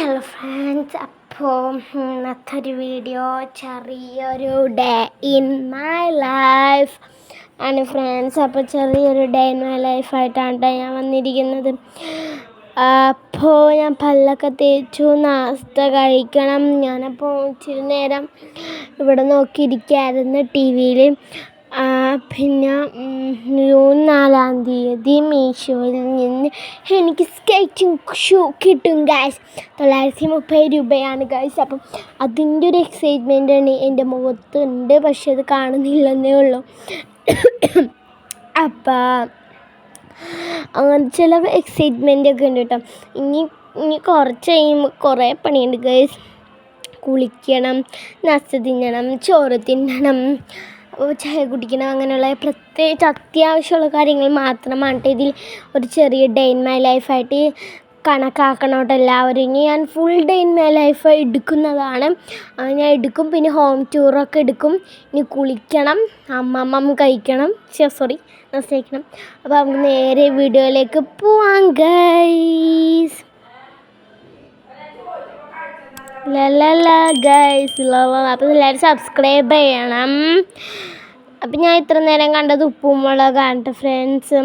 Hello friends, അപ്പോൾ ഇന്നത്തെ ഒരു വീഡിയോ ചെറിയൊരു ഡേ ഇൻ മൈ ലൈഫ് ആണ് ഫ്രണ്ട്സ്. അപ്പോൾ ചെറിയൊരു ഡേ ഇൻ മൈ ലൈഫായിട്ടാണ് ഞാൻ വന്നിരിക്കുന്നത്. അപ്പോൾ ഞാൻ പല്ലൊക്കെ തേച്ചു, നാസ്ത കഴിക്കണം. ഞാനപ്പോൾ ഇച്ചിരി നേരം ഇവിടെ നോക്കിയിരിക്കുകയായിരുന്നു ടി വിയിൽ. പിന്നെ ജൂൺ 4 മീഷോയിൽ നിന്ന് എനിക്ക് സ്കേറ്റിംഗ് ഷൂ കിട്ടും ഗൈസ്. 930 രൂപയാണ് ഗൈസ്. അപ്പം അതിൻ്റെ ഒരു എക്സൈറ്റ്മെൻറ്റാണ് എൻ്റെ മുഖത്തുണ്ട്, പക്ഷെ അത് കാണുന്നില്ലെന്നേ ഉള്ളൂ. അപ്പം അങ്ങനെ ചില എക്സൈറ്റ്മെൻറ്റൊക്കെ ഉണ്ട് കേട്ടോ. ഇനി കുറച്ച് കഴിയുമ്പോൾ കുറേ പണിയുണ്ട് ഗൈസ്. കുളിക്കണം, നാസ്ത തിന്നണം, ചോറ് തിന്നണം, ചായ കുടിക്കണം, അങ്ങനെയുള്ള പ്രത്യേകിച്ച് അത്യാവശ്യമുള്ള കാര്യങ്ങൾ മാത്രമാണ് ഇതിൽ ഒരു ചെറിയ ഡേ ഇൻ മൈ ലൈഫായിട്ട് കണക്കാക്കണോട്ട് എല്ലാവരും. ഇനി ഞാൻ full day in my life എടുക്കുന്നതാണ്, ഞാൻ എടുക്കും. പിന്നെ ഹോം ടൂറൊക്കെ എടുക്കും. ഇനി കുളിക്കണം, അമ്മമ്മ കഴിക്കണം, നമസ്കരിക്കണം. അപ്പോൾ നമുക്ക് നേരെ വീഡിയോയിലേക്ക് പോവാം ഗൈസ്. ഗൈസ് അപ്പോൾ എല്ലാവരും സബ്സ്ക്രൈബ് ചെയ്യണം. അപ്പം ഞാൻ ഇത്ര നേരം കണ്ടത് ഉപ്പും മുളകാണ് ഫ്രണ്ട്സ്.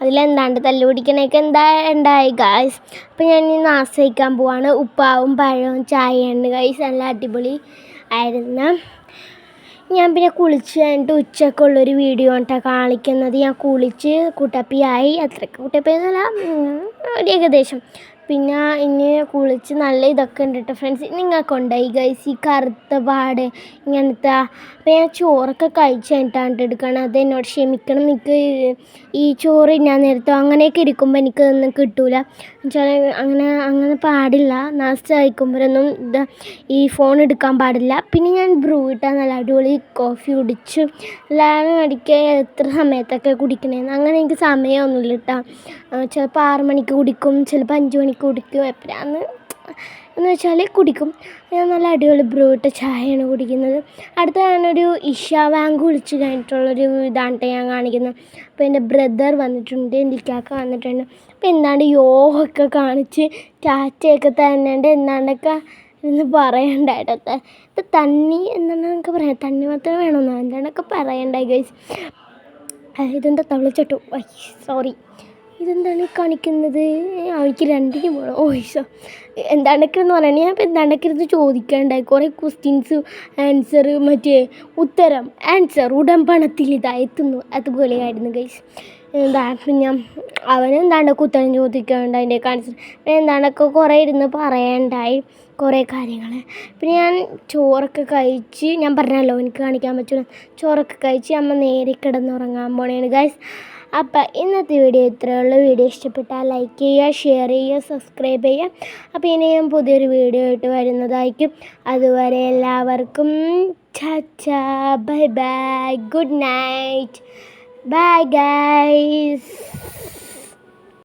അതിലെന്താണ്ട് തല്ലു പിടിക്കണേക്ക് ഉണ്ടായി ഗൈസ്. അപ്പം ഞാൻ ഇനി നാസ്ത കഴിക്കാൻ പോവാണ്. ഉപ്പാവും പഴവും ചായയുണ്ട് ഗൈസ്. നല്ല അടിപൊളി ആയിരുന്നു. ഞാൻ പിന്നെ കുളിച്ച് കഴിഞ്ഞിട്ട് ഉച്ചക്കുള്ളൊരു വീഡിയോ ആണ് കാണിക്കുന്നത്. ഞാൻ കുളിച്ച് കുട്ടപ്പിയായി, അത്രയ്ക്ക് കുട്ടപ്പിയെന്നല്ല, ഒരു ഏകദേശം. പിന്നെ ഇനി കുളിച്ച് നല്ല ഇതൊക്കെ ഉണ്ട് കേട്ടോ ഫ്രണ്ട്സ്. നിങ്ങൾക്കുണ്ടായി ഗൈസ് ഈ കറുത്ത പാട് ഇങ്ങനത്തെ? അപ്പോൾ ഞാൻ ചോറൊക്കെ കഴിച്ച് കഴിഞ്ഞിട്ടാണ് എടുക്കണം. അത് എന്നോട് ക്ഷമിക്കണം. എനിക്ക് ഈ ചോറ് ഞാൻ നേരത്തെ അങ്ങനെയൊക്കെ ഇരിക്കുമ്പോൾ എനിക്കൊന്നും കിട്ടൂല എന്നുവെച്ചാൽ അങ്ങനെ പാടില്ല. നാസ്ത കഴിക്കുമ്പോഴൊന്നും ഈ ഫോൺ എടുക്കാൻ പാടില്ല. പിന്നെ ഞാൻ ബ്രൂ ഇട്ടാൽ നല്ല അടിപൊളി കോഫി കുടിച്ചു. എല്ലാവരും അടിക്കുക എത്ര സമയത്തൊക്കെ കുടിക്കണേന്ന്. അങ്ങനെ എനിക്ക് സമയമൊന്നുമില്ല കേട്ടോ. ചിലപ്പോൾ 6 മണിക്ക് കുടിക്കും, ചിലപ്പോൾ 5 മണിക്ക് കുടിക്കും. എപ്പോഴാന്ന് എന്ന് വെച്ചാൽ കുടിക്കും. ഞാൻ നല്ല അടിപൊളി ബ്രൂ ഇട്ട ചായയാണ് കുടിക്കുന്നത്. അടുത്ത ഞാനൊരു ബാങ്ക് വിളിച്ച് കഴിഞ്ഞിട്ടുള്ളൊരു ഇതാണ് ഞാൻ കാണിക്കുന്നത്. അപ്പോൾ എൻ്റെ ബ്രദർ വന്നിട്ടുണ്ട്, എൻ്റെ ഇക്കാക്ക വന്നിട്ടുണ്ട്. അപ്പോൾ എന്താണ്ട് യോഗമൊക്കെ കാണിച്ച് ടാറ്റയൊക്കെ തന്നെയുണ്ട്, എന്താണ്ടൊക്കെ എന്ന് പറയണ്ടായിട്ടത്തെ ഇത് തണ്ണി എന്താണെന്നൊക്കെ പറയാം. തണ്ണി മാത്രമേ വേണമെന്നോ എന്താണ്ടൊക്കെ പറയണ്ടായി ഗൈസ്. ഇതെന്താ തവളച്ചട്ടു? സോറി, ഇതെന്താണ് കാണിക്കുന്നത്? എനിക്ക് 2 പോകണം. എന്താണ്ടൊക്കെ എന്ന് പറയണേ. ഞാൻ ഇപ്പോൾ എന്താണ്ടൊക്കെ ഇരുന്ന് ചോദിക്കാനുണ്ടായി കുറേ ക്വസ്റ്റ്യൻസ്, ആൻസർ, ഉത്തരം ആൻസർ ഉടൻ പണത്തിൽ എത്തുന്നു, അതുപോലെയായിരുന്നു ഗൈസ്. പിന്നെ അവനെന്താണ്ടൊക്കെ ഉത്തരം ചോദിക്കാനുണ്ട്, അതിൻ്റെയൊക്കെ ആൻസർ എന്താണ്ടൊക്കെ കുറേ ഇരുന്ന് പറയണ്ടായി കുറേ കാര്യങ്ങൾ. പിന്നെ ഞാൻ ചോറൊക്കെ കഴിച്ച്, ഞാൻ പറഞ്ഞല്ലോ എനിക്ക് കാണിക്കാൻ പറ്റില്ല, ചോറൊക്കെ കഴിച്ച് അമ്മ നേരെ കിടന്നുറങ്ങാൻ പോണേണ് ഗൈസ്. അപ്പം ഇന്നത്തെ വീഡിയോ ഇത്രയേ ഉള്ളൂ. വീഡിയോ ഇഷ്ടപ്പെട്ടാൽ ലൈക്ക് ചെയ്യുക, ഷെയർ ചെയ്യുക, സബ്സ്ക്രൈബ് ചെയ്യുക. അപ്പോൾ ഇനി ഞാൻ പുതിയൊരു വീഡിയോ ആയിട്ട് വരുന്നതായിരിക്കും. അതുവരെ എല്ലാവർക്കും bye bye, good night, bye guys.